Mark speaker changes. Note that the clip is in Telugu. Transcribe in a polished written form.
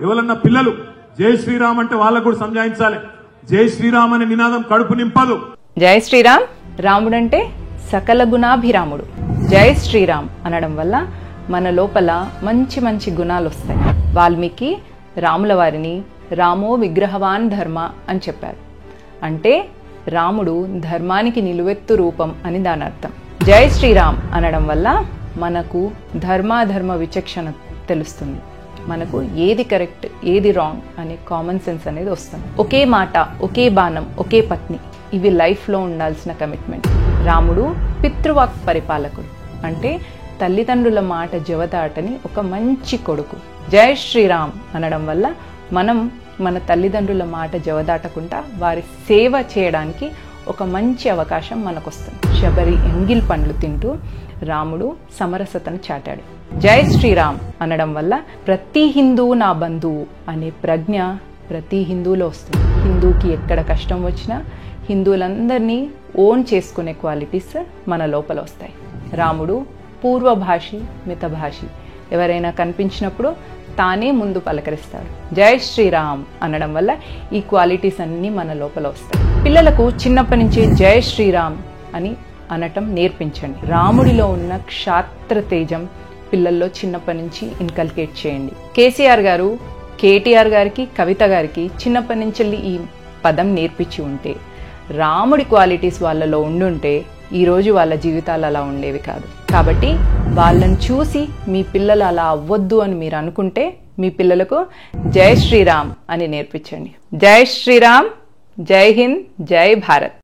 Speaker 1: ఎవరన్నా పిల్లలు జై శ్రీరామ్ అంటే వాళ్ళకు కూడా సంజాయించాలి. జై శ్రీరామ్ అనే నినాదం కడుపు నింపదు.
Speaker 2: జై శ్రీరామ్, రాముడంటే సకల గుణాభిరాముడు. జై శ్రీరామ్ అనడం వల్ల మన లోపల మంచి మంచి గుణాలు వస్తాయి. వాల్మీకి రాముల వారిని రామో విగ్రహవాన్ ధర్మ అని చెప్పారు. అంటే రాముడు ధర్మానికి నిలువెత్తు రూపం అని దాని అర్థం. జై శ్రీరామ్ అనడం వల్ల మనకు ధర్మాధర్మ విచక్షణ తెలుస్తుంది. మనకు ఏది కరెక్ట్ ఏది రాంగ్ అనే కామన్ సెన్స్ అనేది వస్తుంది. ఒకే మాట, ఒకే బాణం, ఒకే పత్ని, ఇవి లైఫ్లో ఉండాల్సిన కమిట్మెంట్. రాముడు పితృవాక్ పరిపాలకుడు, అంటే తల్లిదండ్రుల మాట జవదాటని ఒక మంచి కొడుకు. జై శ్రీరామ్ అనడం వల్ల మనం మన తల్లిదండ్రుల మాట జవదాటకుండా వారి సేవ చేయడానికి ఒక మంచి అవకాశం మనకు వస్తుంది. శబరి ఎంగిల్ పండ్లు తింటూ రాముడు సమరసతను చాటాడు. జై శ్రీరామ్ అనడం వల్ల ప్రతి హిందువు నా బంధువు అనే ప్రజ్ఞ ప్రతి హిందువులో వస్తుంది. హిందూకి ఎక్కడ కష్టం వచ్చినా హిందువులందరినీ ఓన్ చేసుకునే క్వాలిటీస్ మన లోపల వస్తాయి. రాముడు పూర్వభాషి, మితభాషి. ఎవరైనా కనిపించినప్పుడు తానే ముందు పలకరిస్తాడు. జై శ్రీరామ్ అనడం వల్ల ఈ క్వాలిటీస్ అన్నీ మన లోపల వస్తాయి. పిల్లలకు చిన్నప్పటి నుంచి జై శ్రీరామ్ అని అనటం నేర్పించండి. రాముడిలో ఉన్న క్షాత్ర తేజం పిల్లల్లో చిన్నప్పటి నుంచి ఇన్కల్కేట్ చేయండి. కేసీఆర్ గారు కేటీఆర్ గారికి, కవిత గారికి చిన్నప్పటి నుంచి ఈ పదం నేర్పించి ఉంటే, రాముడి క్వాలిటీస్ వాళ్ళలో ఉండుంటే ఈరోజు వాళ్ళ జీవితాలు అలా ఉండేవి కాదు. కాబట్టి వాళ్ళని చూసి మీ పిల్లలు అలా అవ్వద్దు అని మీరు అనుకుంటే మీ పిల్లలకు జై శ్రీరామ్ అని నేర్పించండి. జై శ్రీరామ్, జై హింద్, జై భారత్.